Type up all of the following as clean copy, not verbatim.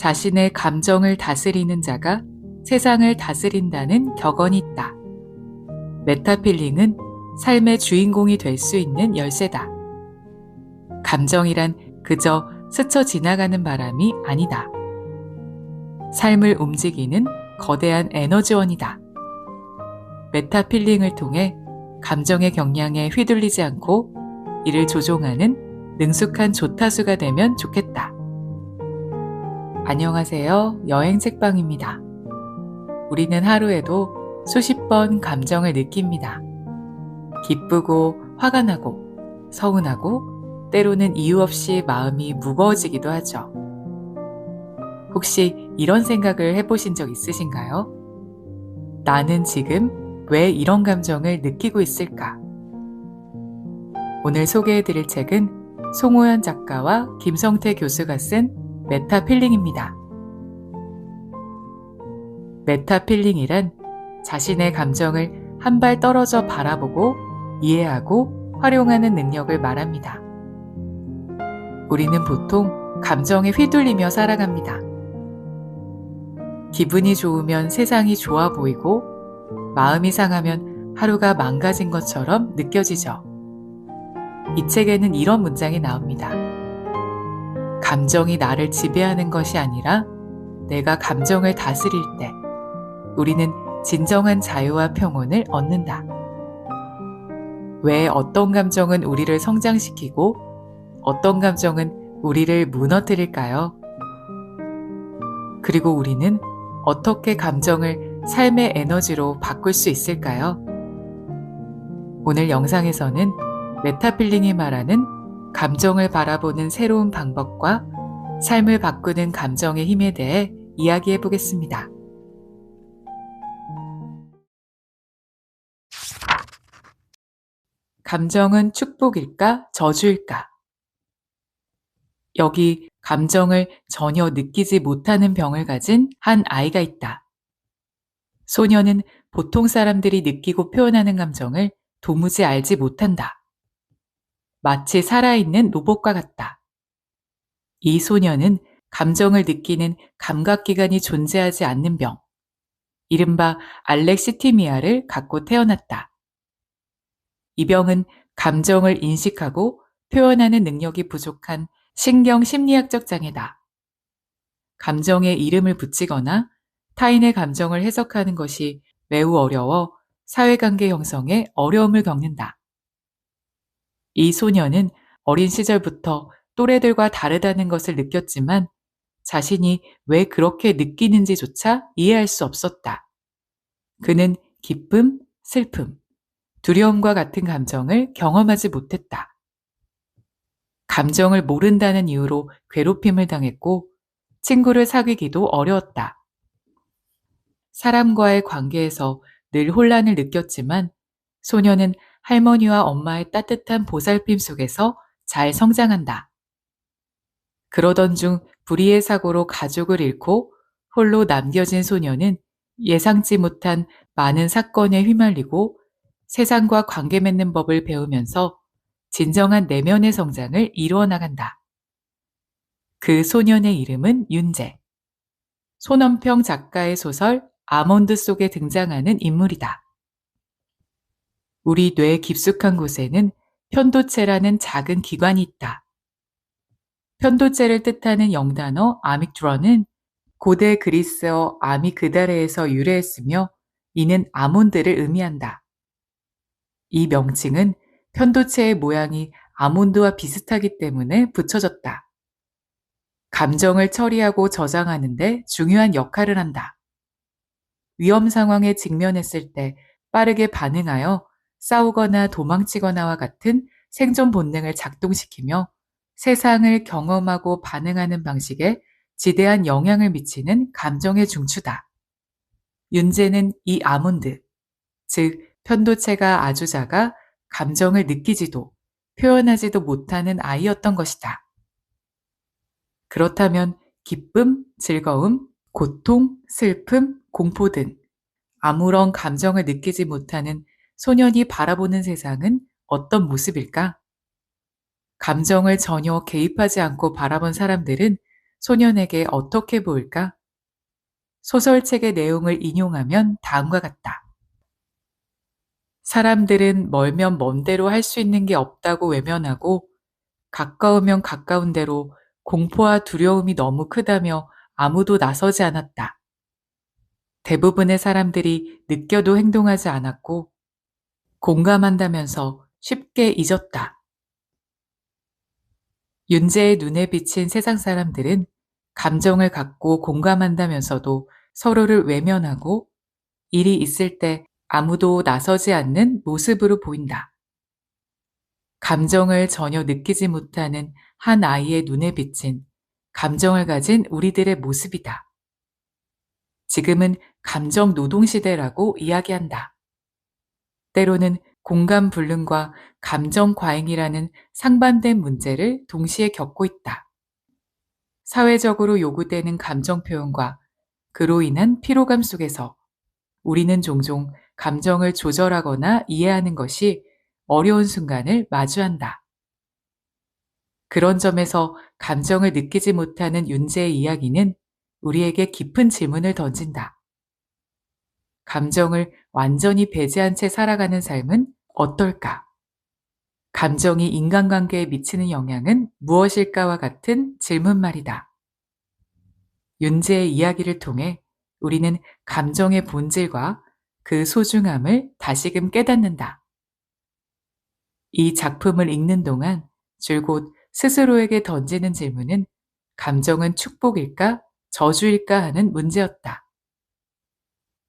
자신의 감정을 다스리는 자가 세상을 다스린다는 격언이 있다. 메타필링은 삶의 주인공이 될 수 있는 열쇠다. 감정이란 그저 스쳐 지나가는 바람이 아니다. 삶을 움직이는 거대한 에너지원이다. 메타필링을 통해 감정의 경향에 휘둘리지 않고 이를 조종하는 능숙한 조타수가 되면 좋겠다. 안녕하세요. 여행책방입니다. 우리는 하루에도 수십 번 감정을 느낍니다. 기쁘고 화가 나고 서운하고 때로는 이유 없이 마음이 무거워지기도 하죠. 혹시 이런 생각을 해보신 적 있으신가요? 나는 지금 왜 이런 감정을 느끼고 있을까? 오늘 소개해드릴 책은 송호연 작가와 김성태 교수가 쓴 메타필링입니다. 메타필링이란 자신의 감정을 한 발 떨어져 바라보고 이해하고 활용하는 능력을 말합니다. 우리는 보통 감정에 휘둘리며 살아갑니다. 기분이 좋으면 세상이 좋아 보이고 마음이 상하면 하루가 망가진 것처럼 느껴지죠. 이 책에는 이런 문장이 나옵니다. 감정이 나를 지배하는 것이 아니라 내가 감정을 다스릴 때 우리는 진정한 자유와 평온을 얻는다. 왜 어떤 감정은 우리를 성장시키고 어떤 감정은 우리를 무너뜨릴까요? 그리고 우리는 어떻게 감정을 삶의 에너지로 바꿀 수 있을까요? 오늘 영상에서는 메타필링이 말하는 감정을 바라보는 새로운 방법과 삶을 바꾸는 감정의 힘에 대해 이야기해 보겠습니다. 감정은 축복일까, 저주일까? 여기 감정을 전혀 느끼지 못하는 병을 가진 한 아이가 있다. 소녀는 보통 사람들이 느끼고 표현하는 감정을 도무지 알지 못한다. 마치 살아있는 로봇과 같다. 이 소녀는 감정을 느끼는 감각기관이 존재하지 않는 병, 이른바 알렉시티미아를 갖고 태어났다. 이 병은 감정을 인식하고 표현하는 능력이 부족한 신경심리학적 장애다. 감정에 이름을 붙이거나 타인의 감정을 해석하는 것이 매우 어려워 사회관계 형성에 어려움을 겪는다. 이 소녀는 어린 시절부터 또래들과 다르다는 것을 느꼈지만 자신이 왜 그렇게 느끼는지조차 이해할 수 없었다. 그는 기쁨, 슬픔, 두려움과 같은 감정을 경험하지 못했다. 감정을 모른다는 이유로 괴롭힘을 당했고 친구를 사귀기도 어려웠다. 사람과의 관계에서 늘 혼란을 느꼈지만 소녀는 할머니와 엄마의 따뜻한 보살핌 속에서 잘 성장한다. 그러던 중 불의의 사고로 가족을 잃고 홀로 남겨진 소녀는 예상치 못한 많은 사건에 휘말리고 세상과 관계 맺는 법을 배우면서 진정한 내면의 성장을 이루어 나간다. 그 소년의 이름은 윤재. 손원평 작가의 소설 아몬드 속에 등장하는 인물이다. 우리 뇌 깊숙한 곳에는 편도체라는 작은 기관이 있다. 편도체를 뜻하는 영단어 아믹드런은 고대 그리스어 아미그다레에서 유래했으며 이는 아몬드를 의미한다. 이 명칭은 편도체의 모양이 아몬드와 비슷하기 때문에 붙여졌다. 감정을 처리하고 저장하는 데 중요한 역할을 한다. 위험 상황에 직면했을 때 빠르게 반응하여 싸우거나 도망치거나와 같은 생존 본능을 작동시키며 세상을 경험하고 반응하는 방식에 지대한 영향을 미치는 감정의 중추다. 윤재는 이 아몬드, 즉 편도체가 아주 작아 감정을 느끼지도 표현하지도 못하는 아이였던 것이다. 그렇다면 기쁨, 즐거움, 고통, 슬픔, 공포 등 아무런 감정을 느끼지 못하는 소년이 바라보는 세상은 어떤 모습일까? 감정을 전혀 개입하지 않고 바라본 사람들은 소년에게 어떻게 보일까? 소설책의 내용을 인용하면 다음과 같다. 사람들은 멀면 먼 대로 할 수 있는 게 없다고 외면하고 가까우면 가까운 대로 공포와 두려움이 너무 크다며 아무도 나서지 않았다. 대부분의 사람들이 느껴도 행동하지 않았고 공감한다면서 쉽게 잊었다. 윤재의 눈에 비친 세상 사람들은 감정을 갖고 공감한다면서도 서로를 외면하고 일이 있을 때 아무도 나서지 않는 모습으로 보인다. 감정을 전혀 느끼지 못하는 한 아이의 눈에 비친 감정을 가진 우리들의 모습이다. 지금은 감정 노동 시대라고 이야기한다. 때로는 공감 불능과 감정 과잉이라는 상반된 문제를 동시에 겪고 있다. 사회적으로 요구되는 감정 표현과 그로 인한 피로감 속에서 우리는 종종 감정을 조절하거나 이해하는 것이 어려운 순간을 마주한다. 그런 점에서 감정을 느끼지 못하는 윤재의 이야기는 우리에게 깊은 질문을 던진다. 감정을 완전히 배제한 채 살아가는 삶은 어떨까? 감정이 인간관계에 미치는 영향은 무엇일까와 같은 질문 말이다. 윤재의 이야기를 통해 우리는 감정의 본질과 그 소중함을 다시금 깨닫는다. 이 작품을 읽는 동안 줄곧 스스로에게 던지는 질문은 감정은 축복일까 저주일까 하는 문제였다.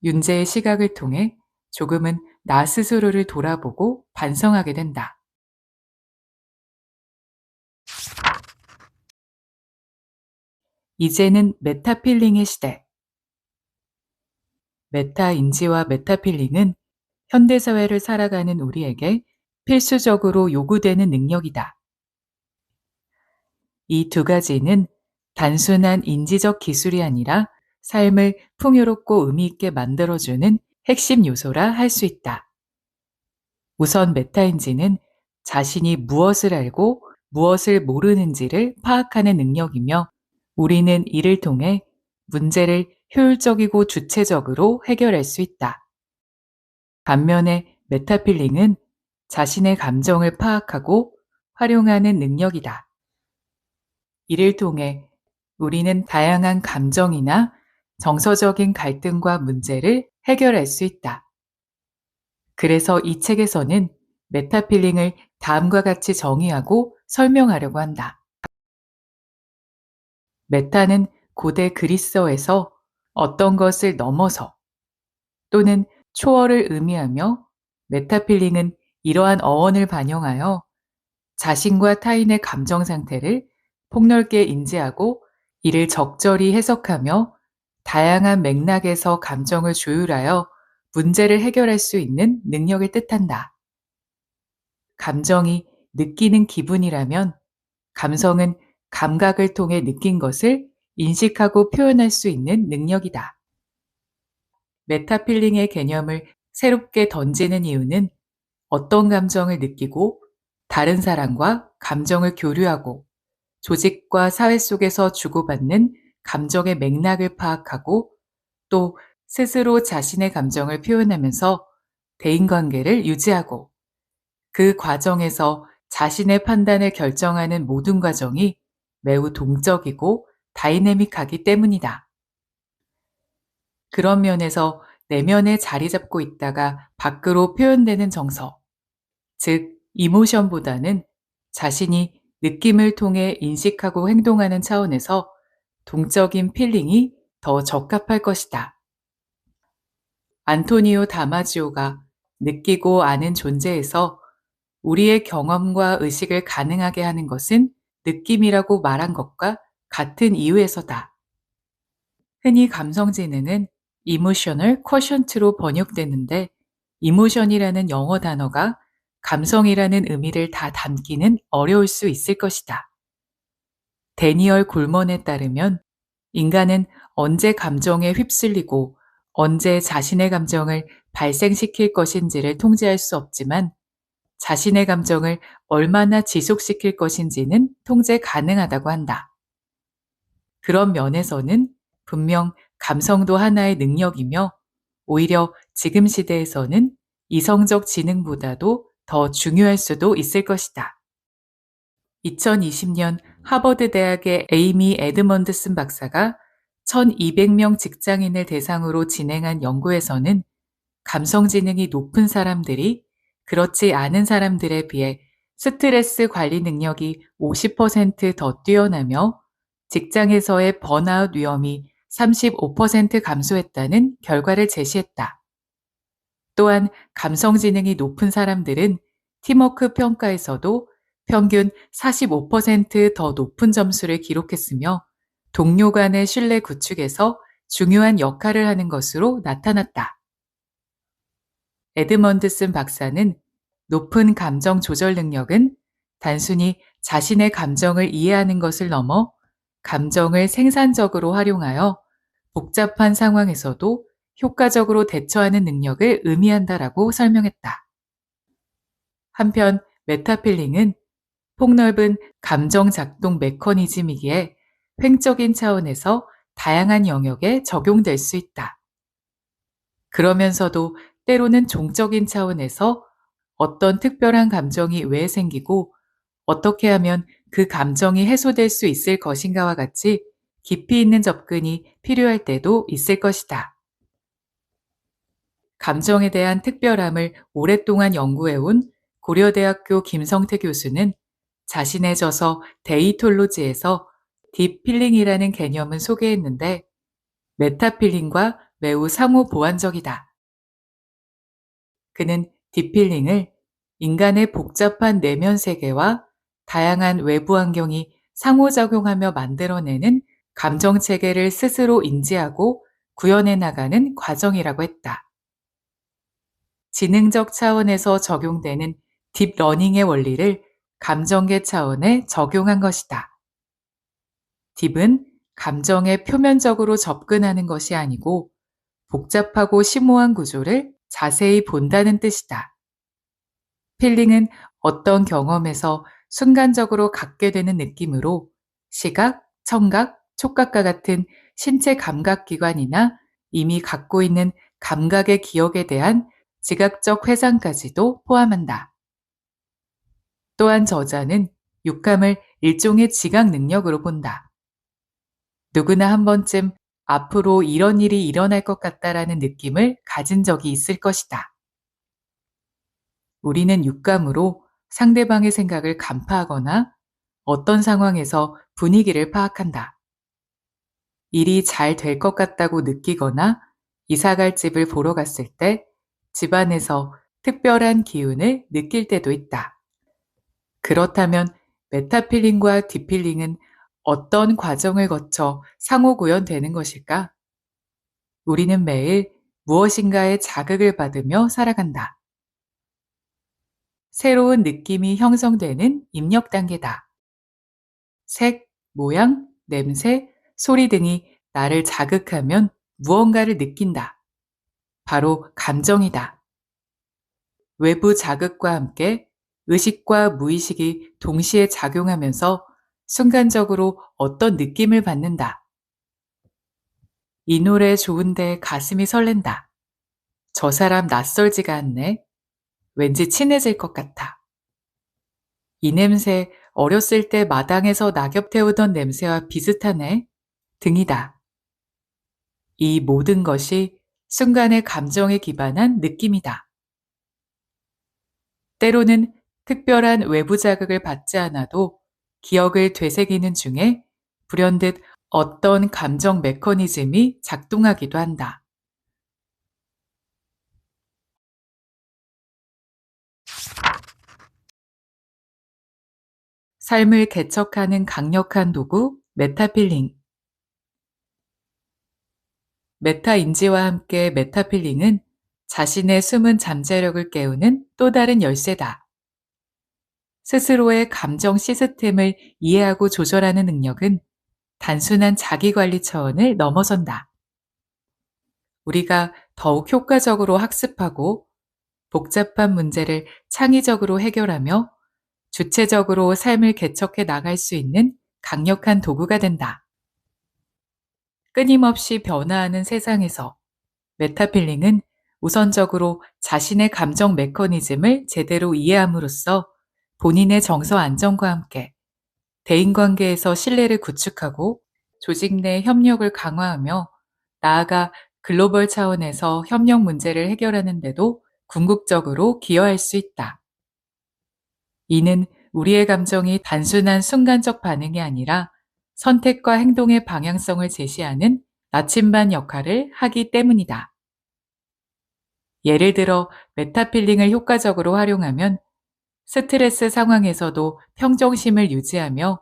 윤재의 시각을 통해 조금은 나 스스로를 돌아보고 반성하게 된다. 이제는 메타필링의 시대. 메타인지와 메타필링은 현대사회를 살아가는 우리에게 필수적으로 요구되는 능력이다. 이 두 가지는 단순한 인지적 기술이 아니라 삶을 풍요롭고 의미 있게 만들어주는 핵심 요소라 할 수 있다. 우선 메타인지는 자신이 무엇을 알고 무엇을 모르는지를 파악하는 능력이며 우리는 이를 통해 문제를 효율적이고 주체적으로 해결할 수 있다. 반면에 메타필링은 자신의 감정을 파악하고 활용하는 능력이다. 이를 통해 우리는 다양한 감정이나 정서적인 갈등과 문제를 해결할 수 있다. 그래서 이 책에서는 메타필링을 다음과 같이 정의하고 설명하려고 한다. 메타는 고대 그리스어에서 어떤 것을 넘어서 또는 초월을 의미하며 메타필링은 이러한 어원을 반영하여 자신과 타인의 감정 상태를 폭넓게 인지하고 이를 적절히 해석하며 다양한 맥락에서 감정을 조율하여 문제를 해결할 수 있는 능력을 뜻한다. 감정이 느끼는 기분이라면 감성은 감각을 통해 느낀 것을 인식하고 표현할 수 있는 능력이다. 메타필링의 개념을 새롭게 던지는 이유는 어떤 감정을 느끼고 다른 사람과 감정을 교류하고 조직과 사회 속에서 주고받는 감정의 맥락을 파악하고 또 스스로 자신의 감정을 표현하면서 대인관계를 유지하고 그 과정에서 자신의 판단을 결정하는 모든 과정이 매우 동적이고 다이내믹하기 때문이다. 그런 면에서 내면에 자리 잡고 있다가 밖으로 표현되는 정서, 즉 이모션보다는 자신이 느낌을 통해 인식하고 행동하는 차원에서 동적인 필링이 더 적합할 것이다. 안토니오 다마지오가 느끼고 아는 존재에서 우리의 경험과 의식을 가능하게 하는 것은 느낌이라고 말한 것과 같은 이유에서다. 흔히 감성지능은 이모셔널 쿼션트로 번역되는데 이모션이라는 영어 단어가 감성이라는 의미를 다 담기는 어려울 수 있을 것이다. 데니얼 골먼에 따르면 인간은 언제 감정에 휩쓸리고 언제 자신의 감정을 발생시킬 것인지를 통제할 수 없지만 자신의 감정을 얼마나 지속시킬 것인지는 통제 가능하다고 한다. 그런 면에서는 분명 감성도 하나의 능력이며 오히려 지금 시대에서는 이성적 지능보다도 더 중요할 수도 있을 것이다. 2020년 하버드 대학의 에이미 에드먼드슨 박사가 1200명 직장인을 대상으로 진행한 연구에서는 감성 지능이 높은 사람들이 그렇지 않은 사람들에 비해 스트레스 관리 능력이 50%더 뛰어나며 직장에서의 번아웃 위험이 35% 감소했다는 결과를 제시했다. 또한 감성 지능이 높은 사람들은 팀워크 평가에서도 평균 45%더 높은 점수를 기록했으며 동료 간의 신뢰 구축에서 중요한 역할을 하는 것으로 나타났다. 에드먼드슨 박사는 높은 감정 조절 능력은 단순히 자신의 감정을 이해하는 것을 넘어 감정을 생산적으로 활용하여 복잡한 상황에서도 효과적으로 대처하는 능력을 의미한다라고 설명했다. 한편 메타필링은 폭넓은 감정 작동 메커니즘이기에 횡적인 차원에서 다양한 영역에 적용될 수 있다. 그러면서도 때로는 종적인 차원에서 어떤 특별한 감정이 왜 생기고 어떻게 하면 그 감정이 해소될 수 있을 것인가와 같이 깊이 있는 접근이 필요할 때도 있을 것이다. 감정에 대한 특별함을 오랫동안 연구해온 고려대학교 김성태 교수는 자신의 저서 데이톨로지에서 딥필링이라는 개념을 소개했는데 메타필링과 매우 상호 보완적이다. 그는 딥필링을 인간의 복잡한 내면 세계와 다양한 외부 환경이 상호작용하며 만들어내는 감정 체계를 스스로 인지하고 구현해 나가는 과정이라고 했다. 지능적 차원에서 적용되는 딥러닝의 원리를 감정계 차원에 적용한 것이다. 딥은 감정에 표면적으로 접근하는 것이 아니고 복잡하고 심오한 구조를 자세히 본다는 뜻이다. 필링은 어떤 경험에서 순간적으로 갖게 되는 느낌으로 시각, 청각, 촉각과 같은 신체 감각기관이나 이미 갖고 있는 감각의 기억에 대한 지각적 회상까지도 포함한다. 또한 저자는 육감을 일종의 지각 능력으로 본다. 누구나 한 번쯤 앞으로 이런 일이 일어날 것 같다라는 느낌을 가진 적이 있을 것이다. 우리는 육감으로 상대방의 생각을 간파하거나 어떤 상황에서 분위기를 파악한다. 일이 잘 될 것 같다고 느끼거나 이사갈 집을 보러 갔을 때 집안에서 특별한 기운을 느낄 때도 있다. 그렇다면 메타필링과 디필링은 어떤 과정을 거쳐 상호 구현되는 것일까? 우리는 매일 무엇인가의 자극을 받으며 살아간다. 새로운 느낌이 형성되는 입력 단계다. 색, 모양, 냄새, 소리 등이 나를 자극하면 무언가를 느낀다. 바로 감정이다. 외부 자극과 함께 의식과 무의식이 동시에 작용하면서 순간적으로 어떤 느낌을 받는다. 이 노래 좋은데 가슴이 설렌다. 저 사람 낯설지가 않네. 왠지 친해질 것 같아. 이 냄새 어렸을 때 마당에서 낙엽 태우던 냄새와 비슷하네. 등이다. 이 모든 것이 순간의 감정에 기반한 느낌이다. 때로는 특별한 외부 자극을 받지 않아도 기억을 되새기는 중에 불현듯 어떤 감정 메커니즘이 작동하기도 한다. 삶을 개척하는 강력한 도구, 메타필링. 메타인지와 함께 메타필링은 자신의 숨은 잠재력을 깨우는 또 다른 열쇠다. 스스로의 감정 시스템을 이해하고 조절하는 능력은 단순한 자기관리 차원을 넘어선다. 우리가 더욱 효과적으로 학습하고 복잡한 문제를 창의적으로 해결하며 주체적으로 삶을 개척해 나갈 수 있는 강력한 도구가 된다. 끊임없이 변화하는 세상에서 메타필링은 우선적으로 자신의 감정 메커니즘을 제대로 이해함으로써 본인의 정서 안정과 함께 대인관계에서 신뢰를 구축하고 조직 내 협력을 강화하며 나아가 글로벌 차원에서 협력 문제를 해결하는 데도 궁극적으로 기여할 수 있다. 이는 우리의 감정이 단순한 순간적 반응이 아니라 선택과 행동의 방향성을 제시하는 나침반 역할을 하기 때문이다. 예를 들어 메타필링을 효과적으로 활용하면 스트레스 상황에서도 평정심을 유지하며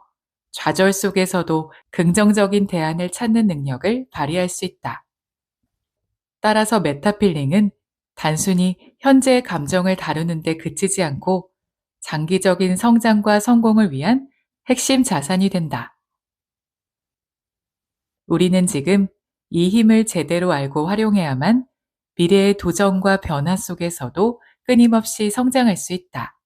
좌절 속에서도 긍정적인 대안을 찾는 능력을 발휘할 수 있다. 따라서 메타필링은 단순히 현재의 감정을 다루는 데 그치지 않고 장기적인 성장과 성공을 위한 핵심 자산이 된다. 우리는 지금 이 힘을 제대로 알고 활용해야만 미래의 도전과 변화 속에서도 끊임없이 성장할 수 있다.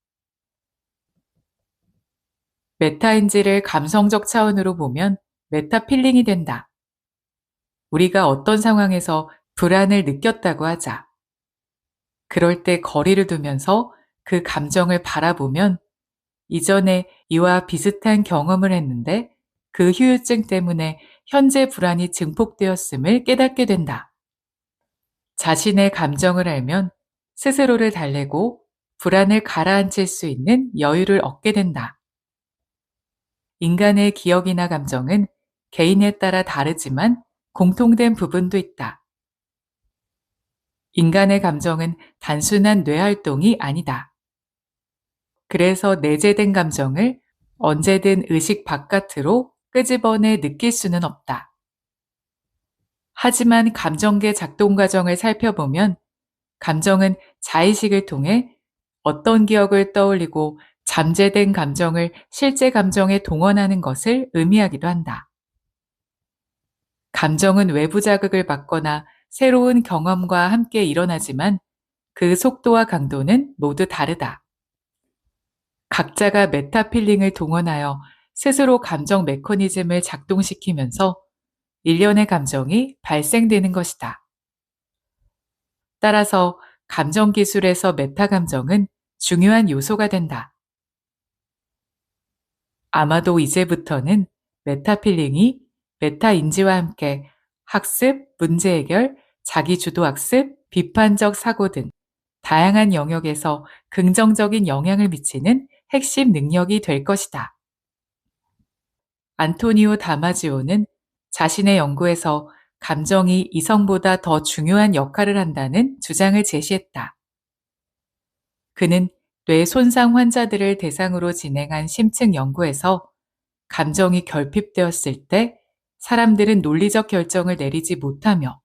메타인지를 감성적 차원으로 보면 메타필링이 된다. 우리가 어떤 상황에서 불안을 느꼈다고 하자. 그럴 때 거리를 두면서 그 감정을 바라보면 이전에 이와 비슷한 경험을 했는데 그 후유증 때문에 현재 불안이 증폭되었음을 깨닫게 된다. 자신의 감정을 알면 스스로를 달래고 불안을 가라앉힐 수 있는 여유를 얻게 된다. 인간의 기억이나 감정은 개인에 따라 다르지만 공통된 부분도 있다. 인간의 감정은 단순한 뇌활동이 아니다. 그래서 내재된 감정을 언제든 의식 바깥으로 끄집어내 느낄 수는 없다. 하지만 감정계 작동 과정을 살펴보면 감정은 자의식을 통해 어떤 기억을 떠올리고 잠재된 감정을 실제 감정에 동원하는 것을 의미하기도 한다. 감정은 외부 자극을 받거나 새로운 경험과 함께 일어나지만 그 속도와 강도는 모두 다르다. 각자가 메타필링을 동원하여 스스로 감정 메커니즘을 작동시키면서 일련의 감정이 발생되는 것이다. 따라서 감정 기술에서 메타 감정은 중요한 요소가 된다. 아마도 이제부터는 메타필링이 메타인지와 함께 학습, 문제 해결, 자기주도 학습, 비판적 사고 등 다양한 영역에서 긍정적인 영향을 미치는 핵심 능력이 될 것이다. 안토니오 다마지오는 자신의 연구에서 감정이 이성보다 더 중요한 역할을 한다는 주장을 제시했다. 그는 뇌 손상 환자들을 대상으로 진행한 심층 연구에서 감정이 결핍되었을 때 사람들은 논리적 결정을 내리지 못하며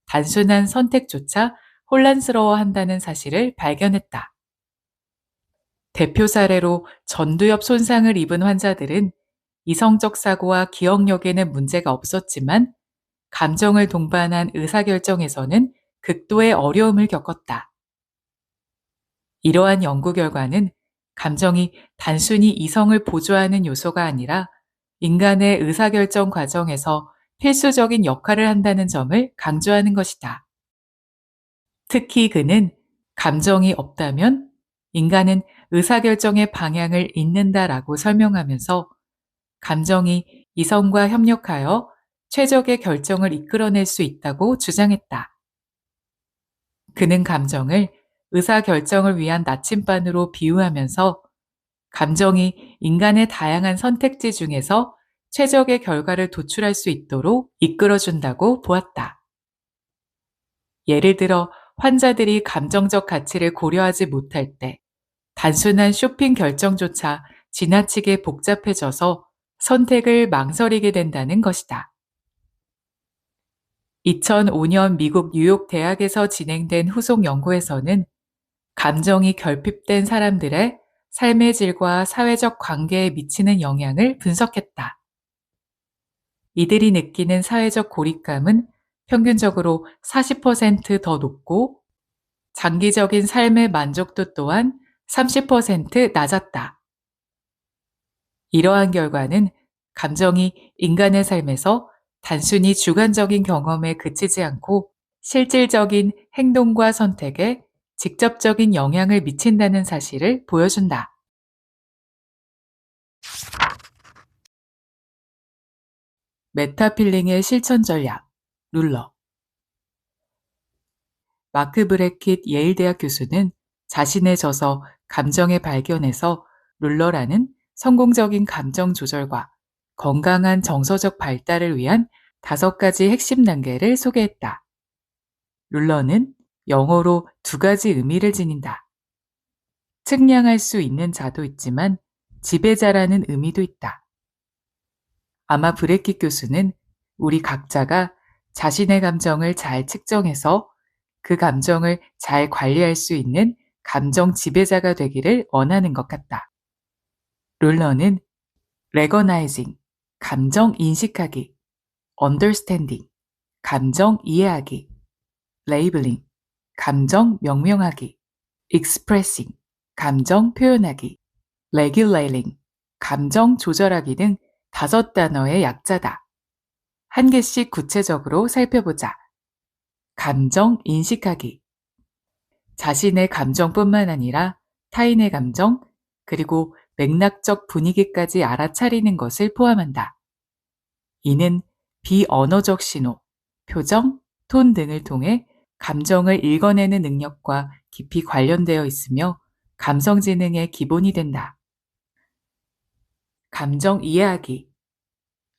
단순한 선택조차 혼란스러워한다는 사실을 발견했다. 대표 사례로 전두엽 손상을 입은 환자들은 이성적 사고와 기억력에는 문제가 없었지만 감정을 동반한 의사결정에서는 극도의 어려움을 겪었다. 이러한 연구 결과는 감정이 단순히 이성을 보조하는 요소가 아니라 인간의 의사결정 과정에서 필수적인 역할을 한다는 점을 강조하는 것이다. 특히 그는 감정이 없다면 인간은 의사결정의 방향을 잃는다라고 설명하면서 감정이 이성과 협력하여 최적의 결정을 이끌어낼 수 있다고 주장했다. 그는 감정을 의사결정을 위한 나침반으로 비유하면서 감정이 인간의 다양한 선택지 중에서 최적의 결과를 도출할 수 있도록 이끌어준다고 보았다. 예를 들어 환자들이 감정적 가치를 고려하지 못할 때 단순한 쇼핑 결정조차 지나치게 복잡해져서 선택을 망설이게 된다는 것이다. 2005년 미국 뉴욕 대학에서 진행된 후속 연구에서는 감정이 결핍된 사람들의 삶의 질과 사회적 관계에 미치는 영향을 분석했다. 이들이 느끼는 사회적 고립감은 평균적으로 40% 더 높고 장기적인 삶의 만족도 또한 30% 낮았다. 이러한 결과는 감정이 인간의 삶에서 단순히 주관적인 경험에 그치지 않고 실질적인 행동과 선택에 직접적인 영향을 미친다는 사실을 보여준다. 메타필링의 실천 전략, 룰러. 마크 브레킷 예일대학 교수는 자신의 저서 감정의 발견에서 룰러라는 성공적인 감정 조절과 건강한 정서적 발달을 위한 5가지 핵심 단계를 소개했다. 룰러는 영어로 2가지 의미를 지닌다. 측량할 수 있는 자도 있지만 지배자라는 의미도 있다. 아마 브레킷 교수는 우리 각자가 자신의 감정을 잘 측정해서 그 감정을 잘 관리할 수 있는 감정 지배자가 되기를 원하는 것 같다. 룰러는 recognizing, 감정 인식하기, understanding, 감정 이해하기, labeling, 감정 명명하기, expressing, 감정 표현하기, regulating, 감정 조절하기 등 5단어의 약자다. 한 개씩 구체적으로 살펴보자. 감정 인식하기. 자신의 감정뿐만 아니라 타인의 감정, 그리고 맥락적 분위기까지 알아차리는 것을 포함한다. 이는 비언어적 신호, 표정, 톤 등을 통해 감정을 읽어내는 능력과 깊이 관련되어 있으며 감성지능의 기본이 된다. 감정 이해하기.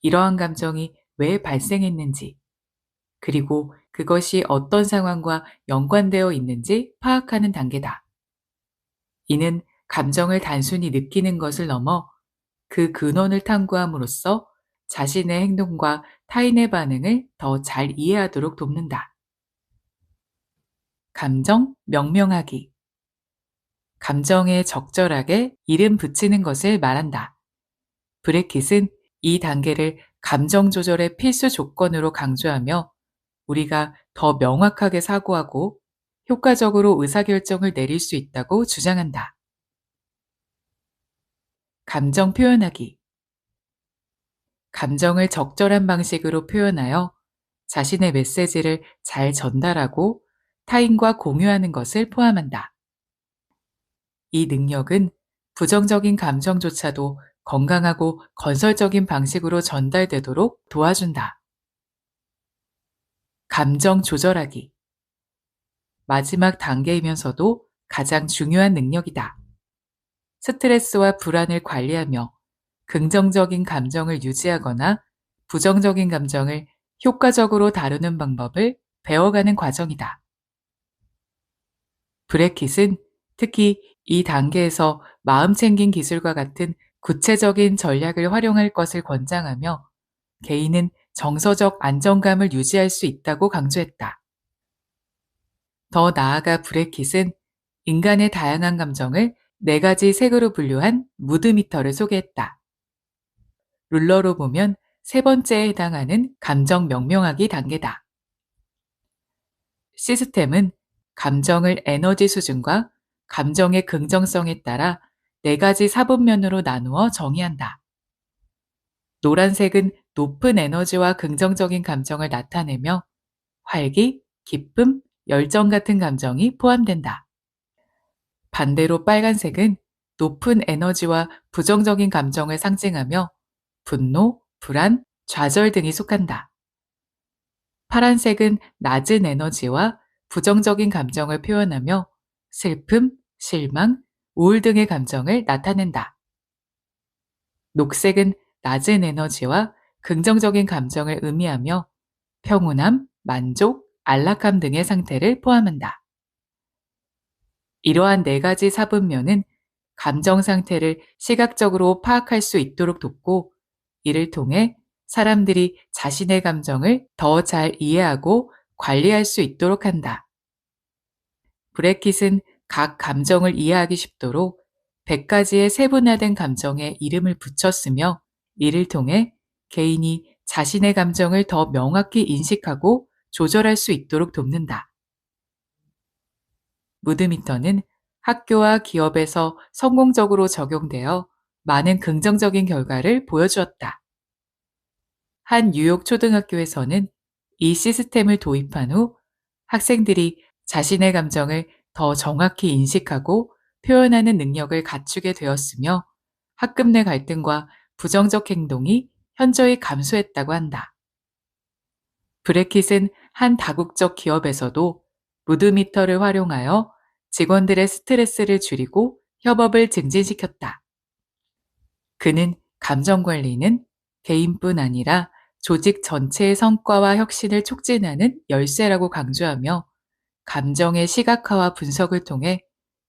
이러한 감정이 왜 발생했는지, 그리고 그것이 어떤 상황과 연관되어 있는지 파악하는 단계다. 이는 감정을 단순히 느끼는 것을 넘어 그 근원을 탐구함으로써 자신의 행동과 타인의 반응을 더 잘 이해하도록 돕는다. 감정 명명하기. 감정에 적절하게 이름 붙이는 것을 말한다. 브레킷은 이 단계를 감정 조절의 필수 조건으로 강조하며 우리가 더 명확하게 사고하고 효과적으로 의사결정을 내릴 수 있다고 주장한다. 감정 표현하기. 감정을 적절한 방식으로 표현하여 자신의 메시지를 잘 전달하고 타인과 공유하는 것을 포함한다. 이 능력은 부정적인 감정조차도 건강하고 건설적인 방식으로 전달되도록 도와준다. 감정 조절하기. 마지막 단계이면서도 가장 중요한 능력이다. 스트레스와 불안을 관리하며 긍정적인 감정을 유지하거나 부정적인 감정을 효과적으로 다루는 방법을 배워가는 과정이다. 브레킷은 특히 이 단계에서 마음 챙긴 기술과 같은 구체적인 전략을 활용할 것을 권장하며 개인은 정서적 안정감을 유지할 수 있다고 강조했다. 더 나아가 브레킷은 인간의 다양한 감정을 4가지 색으로 분류한 무드미터를 소개했다. 룰러로 보면 3번째에 해당하는 감정 명명하기 단계다. 시스템은 감정을 에너지 수준과 감정의 긍정성에 따라 4가지 사분면으로 나누어 정의한다. 노란색은 높은 에너지와 긍정적인 감정을 나타내며 활기, 기쁨, 열정 같은 감정이 포함된다. 반대로 빨간색은 높은 에너지와 부정적인 감정을 상징하며 분노, 불안, 좌절 등이 속한다. 파란색은 낮은 에너지와 부정적인 감정을 표현하며 슬픔, 실망, 우울 등의 감정을 나타낸다. 녹색은 낮은 에너지와 긍정적인 감정을 의미하며 평온함, 만족, 안락함 등의 상태를 포함한다. 이러한 4가지 사분면은 감정 상태를 시각적으로 파악할 수 있도록 돕고 이를 통해 사람들이 자신의 감정을 더 잘 이해하고 관리할 수 있도록 한다. 브레킷은 각 감정을 이해하기 쉽도록 100가지의 세분화된 감정에 이름을 붙였으며 이를 통해 개인이 자신의 감정을 더 명확히 인식하고 조절할 수 있도록 돕는다. 무드미터는 학교와 기업에서 성공적으로 적용되어 많은 긍정적인 결과를 보여주었다. 한 뉴욕 초등학교에서는 이 시스템을 도입한 후 학생들이 자신의 감정을 더 정확히 인식하고 표현하는 능력을 갖추게 되었으며 학급 내 갈등과 부정적 행동이 현저히 감소했다고 한다. 브레킷은 한 다국적 기업에서도 무드미터를 활용하여 직원들의 스트레스를 줄이고 협업을 증진시켰다. 그는 감정 관리는 개인뿐 아니라 조직 전체의 성과와 혁신을 촉진하는 열쇠라고 강조하며 감정의 시각화와 분석을 통해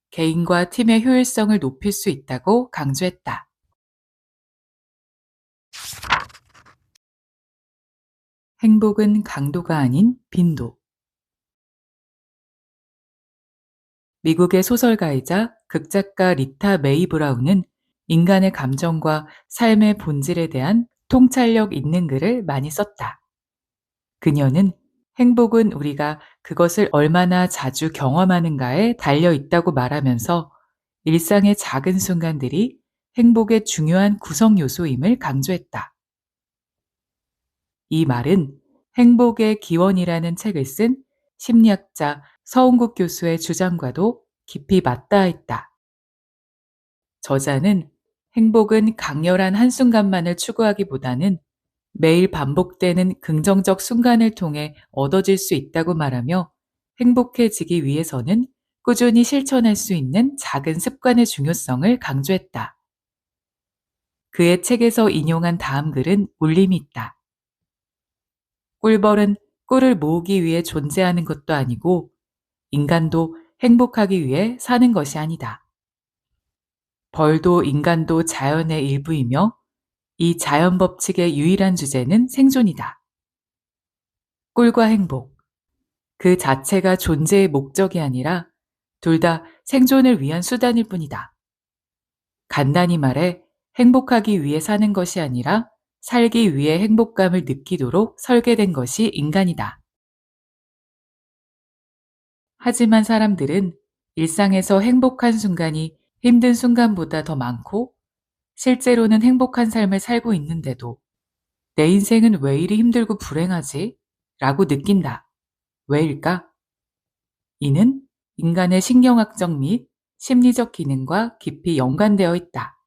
개인과 팀의 효율성을 높일 수 있다고 강조했다. 행복은 강도가 아닌 빈도. 미국의 소설가이자 극작가 리타 메이 브라운은 인간의 감정과 삶의 본질에 대한 통찰력 있는 글을 많이 썼다. 그녀는 행복은 우리가 그것을 얼마나 자주 경험하는가에 달려 있다고 말하면서 일상의 작은 순간들이 행복의 중요한 구성 요소임을 강조했다. 이 말은 행복의 기원이라는 책을 쓴 심리학자 서운국 교수의 주장과도 깊이 맞닿아 있다. 저자는 행복은 강렬한 한순간만을 추구하기보다는 매일 반복되는 긍정적 순간을 통해 얻어질 수 있다고 말하며 행복해지기 위해서는 꾸준히 실천할 수 있는 작은 습관의 중요성을 강조했다. 그의 책에서 인용한 다음 글은 울림이 있다. 꿀벌은 꿀을 모으기 위해 존재하는 것도 아니고 인간도 행복하기 위해 사는 것이 아니다. 벌도 인간도 자연의 일부이며 이 자연 법칙의 유일한 주제는 생존이다. 꿀과 행복, 그 자체가 존재의 목적이 아니라 둘 다 생존을 위한 수단일 뿐이다. 간단히 말해 행복하기 위해 사는 것이 아니라 살기 위해 행복감을 느끼도록 설계된 것이 인간이다. 하지만 사람들은 일상에서 행복한 순간이 힘든 순간보다 더 많고 실제로는 행복한 삶을 살고 있는데도 내 인생은 왜 이리 힘들고 불행하지? 라고 느낀다. 왜일까? 이는 인간의 신경학적 및 심리적 기능과 깊이 연관되어 있다.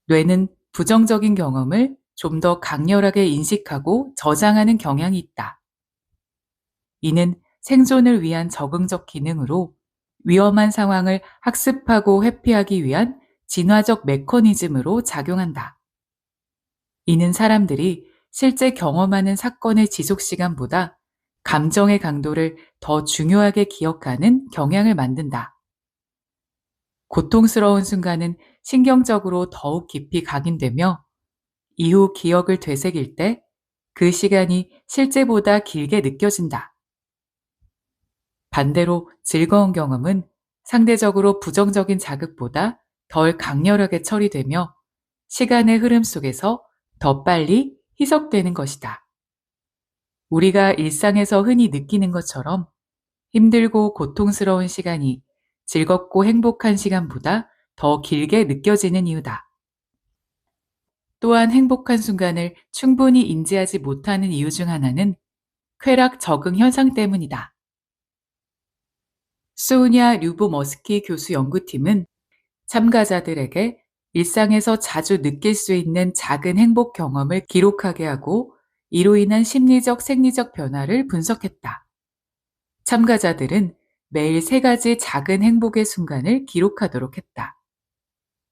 뇌는 부정적인 경험을 좀 더 강렬하게 인식하고 저장하는 경향이 있다. 이는 생존을 위한 적응적 기능으로 위험한 상황을 학습하고 회피하기 위한 진화적 메커니즘으로 작용한다. 이는 사람들이 실제 경험하는 사건의 지속 시간보다 감정의 강도를 더 중요하게 기억하는 경향을 만든다. 고통스러운 순간은 신경적으로 더욱 깊이 각인되며 이후 기억을 되새길 때 그 시간이 실제보다 길게 느껴진다. 반대로 즐거운 경험은 상대적으로 부정적인 자극보다 덜 강렬하게 처리되며 시간의 흐름 속에서 더 빨리 희석되는 것이다. 우리가 일상에서 흔히 느끼는 것처럼 힘들고 고통스러운 시간이 즐겁고 행복한 시간보다 더 길게 느껴지는 이유다. 또한 행복한 순간을 충분히 인지하지 못하는 이유 중 하나는 쾌락 적응 현상 때문이다. 소우냐 류보머스키 교수 연구팀은 참가자들에게 일상에서 자주 느낄 수 있는 작은 행복 경험을 기록하게 하고 이로 인한 심리적, 생리적 변화를 분석했다. 참가자들은 매일 3가지 작은 행복의 순간을 기록하도록 했다.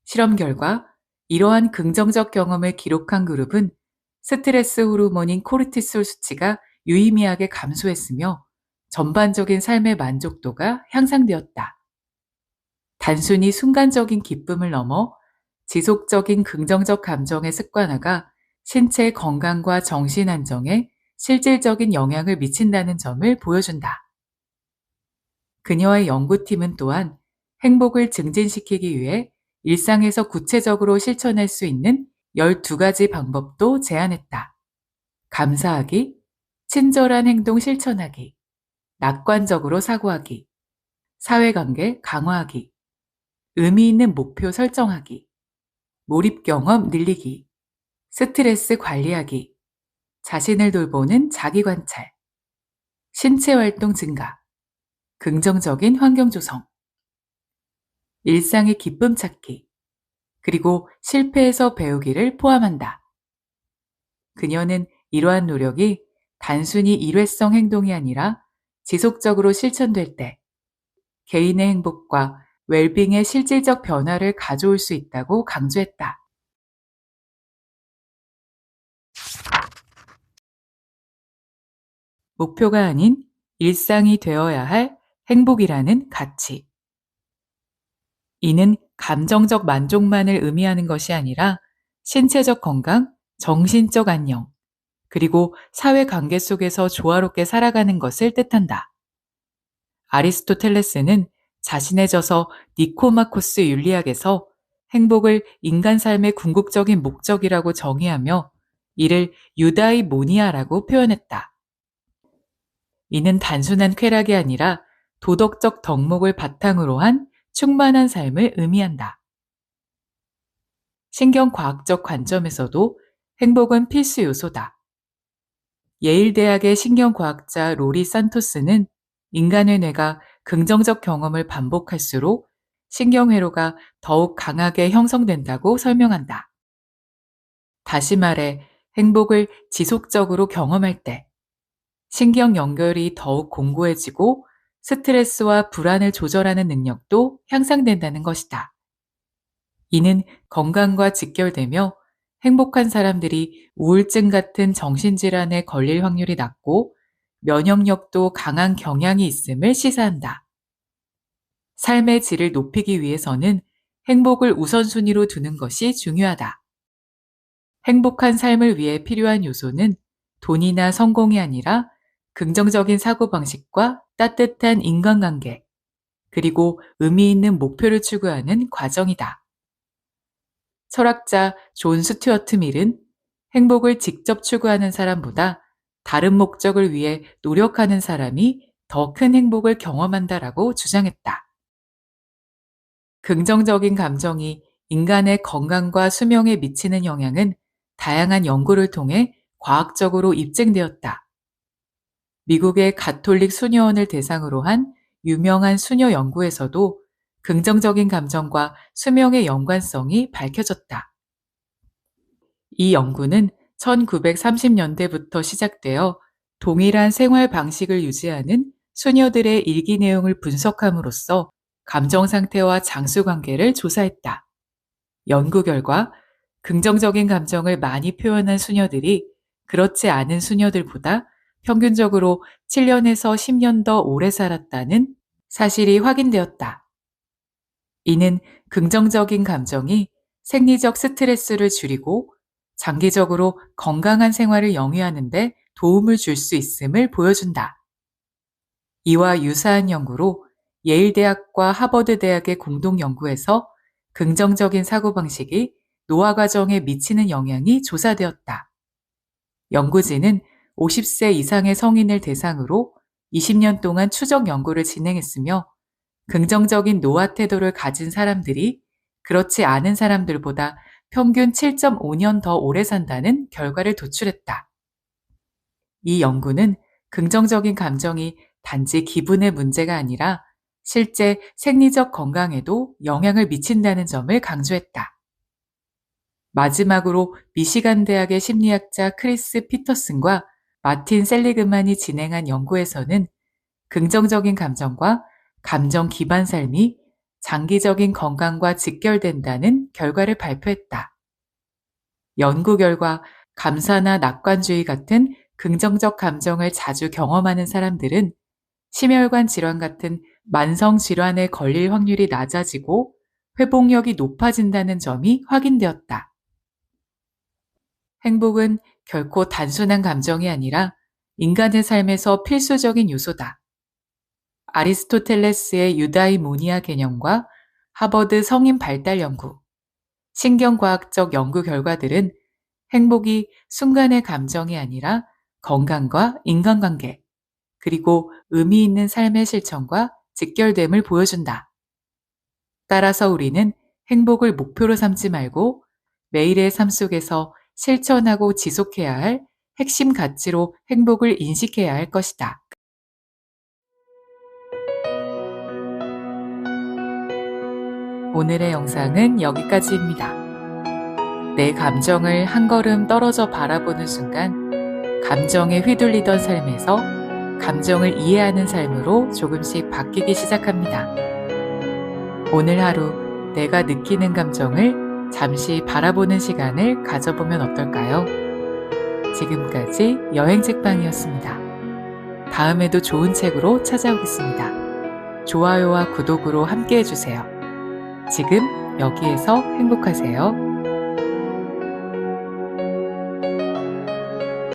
실험 결과 이러한 긍정적 경험을 기록한 그룹은 스트레스 호르몬인 코르티솔 수치가 유의미하게 감소했으며 전반적인 삶의 만족도가 향상되었다. 단순히 순간적인 기쁨을 넘어 지속적인 긍정적 감정의 습관화가 신체 건강과 정신 안정에 실질적인 영향을 미친다는 점을 보여준다. 그녀의 연구팀은 또한 행복을 증진시키기 위해 일상에서 구체적으로 실천할 수 있는 12가지 방법도 제안했다. 감사하기, 친절한 행동 실천하기, 낙관적으로 사고하기, 사회관계 강화하기, 의미 있는 목표 설정하기, 몰입 경험 늘리기, 스트레스 관리하기, 자신을 돌보는 자기 관찰, 신체 활동 증가, 긍정적인 환경 조성, 일상의 기쁨 찾기, 그리고 실패에서 배우기를 포함한다. 그녀는 이러한 노력이 단순히 일회성 행동이 아니라 지속적으로 실천될 때 개인의 행복과 웰빙의 실질적 변화를 가져올 수 있다고 강조했다. 목표가 아닌 일상이 되어야 할 행복이라는 가치. 이는 감정적 만족만을 의미하는 것이 아니라 신체적 건강, 정신적 안녕, 그리고 사회 관계 속에서 조화롭게 살아가는 것을 뜻한다. 아리스토텔레스는 자신의 저서 니코마코스 윤리학에서 행복을 인간 삶의 궁극적인 목적이라고 정의하며 이를 유다이모니아라고 표현했다. 이는 단순한 쾌락이 아니라 도덕적 덕목을 바탕으로 한 충만한 삶을 의미한다. 신경과학적 관점에서도 행복은 필수 요소다. 예일대학의 신경과학자 로리 산토스는 인간의 뇌가 긍정적 경험을 반복할수록 신경회로가 더욱 강하게 형성된다고 설명한다. 다시 말해, 행복을 지속적으로 경험할 때 신경 연결이 더욱 공고해지고 스트레스와 불안을 조절하는 능력도 향상된다는 것이다. 이는 건강과 직결되며 행복한 사람들이 우울증 같은 정신질환에 걸릴 확률이 낮고 면역력도 강한 경향이 있음을 시사한다. 삶의 질을 높이기 위해서는 행복을 우선순위로 두는 것이 중요하다. 행복한 삶을 위해 필요한 요소는 돈이나 성공이 아니라 긍정적인 사고방식과 따뜻한 인간관계, 그리고 의미 있는 목표를 추구하는 과정이다. 철학자 존 스튜어트 밀은 행복을 직접 추구하는 사람보다 다른 목적을 위해 노력하는 사람이 더 큰 행복을 경험한다라고 주장했다. 긍정적인 감정이 인간의 건강과 수명에 미치는 영향은 다양한 연구를 통해 과학적으로 입증되었다. 미국의 가톨릭 수녀원을 대상으로 한 유명한 수녀 연구에서도 긍정적인 감정과 수명의 연관성이 밝혀졌다. 이 연구는 1930년대부터 시작되어 동일한 생활 방식을 유지하는 수녀들의 일기 내용을 분석함으로써 감정 상태와 장수 관계를 조사했다. 연구 결과 긍정적인 감정을 많이 표현한 수녀들이 그렇지 않은 수녀들보다 평균적으로 7년에서 10년 더 오래 살았다는 사실이 확인되었다. 이는 긍정적인 감정이 생리적 스트레스를 줄이고 장기적으로 건강한 생활을 영위하는 데 도움을 줄 수 있음을 보여준다. 이와 유사한 연구로 예일대학과 하버드대학의 공동 연구에서 긍정적인 사고방식이 노화 과정에 미치는 영향이 조사되었다. 연구진은 50세 이상의 성인을 대상으로 20년 동안 추적 연구를 진행했으며 긍정적인 노화 태도를 가진 사람들이 그렇지 않은 사람들보다 평균 7.5년 더 오래 산다는 결과를 도출했다. 이 연구는 긍정적인 감정이 단지 기분의 문제가 아니라 실제 생리적 건강에도 영향을 미친다는 점을 강조했다. 마지막으로 미시간 대학의 심리학자 크리스 피터슨과 마틴 셀리그만이 진행한 연구에서는 긍정적인 감정과 감정 기반 삶이 장기적인 건강과 직결된다는 결과를 발표했다. 연구 결과 감사나 낙관주의 같은 긍정적 감정을 자주 경험하는 사람들은 심혈관 질환 같은 만성 질환에 걸릴 확률이 낮아지고 회복력이 높아진다는 점이 확인되었다. 행복은 결코 단순한 감정이 아니라 인간의 삶에서 필수적인 요소다. 아리스토텔레스의 유다이모니아 개념과 하버드 성인 발달 연구, 신경과학적 연구 결과들은 행복이 순간의 감정이 아니라 건강과 인간관계, 그리고 의미 있는 삶의 실천과 직결됨을 보여준다. 따라서 우리는 행복을 목표로 삼지 말고 매일의 삶 속에서 실천하고 지속해야 할 핵심 가치로 행복을 인식해야 할 것이다. 오늘의 영상은 여기까지입니다. 내 감정을 한 걸음 떨어져 바라보는 순간 감정에 휘둘리던 삶에서 감정을 이해하는 삶으로 조금씩 바뀌기 시작합니다. 오늘 하루 내가 느끼는 감정을 잠시 바라보는 시간을 가져보면 어떨까요? 지금까지 여행책방이었습니다. 다음에도 좋은 책으로 찾아오겠습니다. 좋아요와 구독으로 함께 해주세요. 지금 여기에서 행복하세요.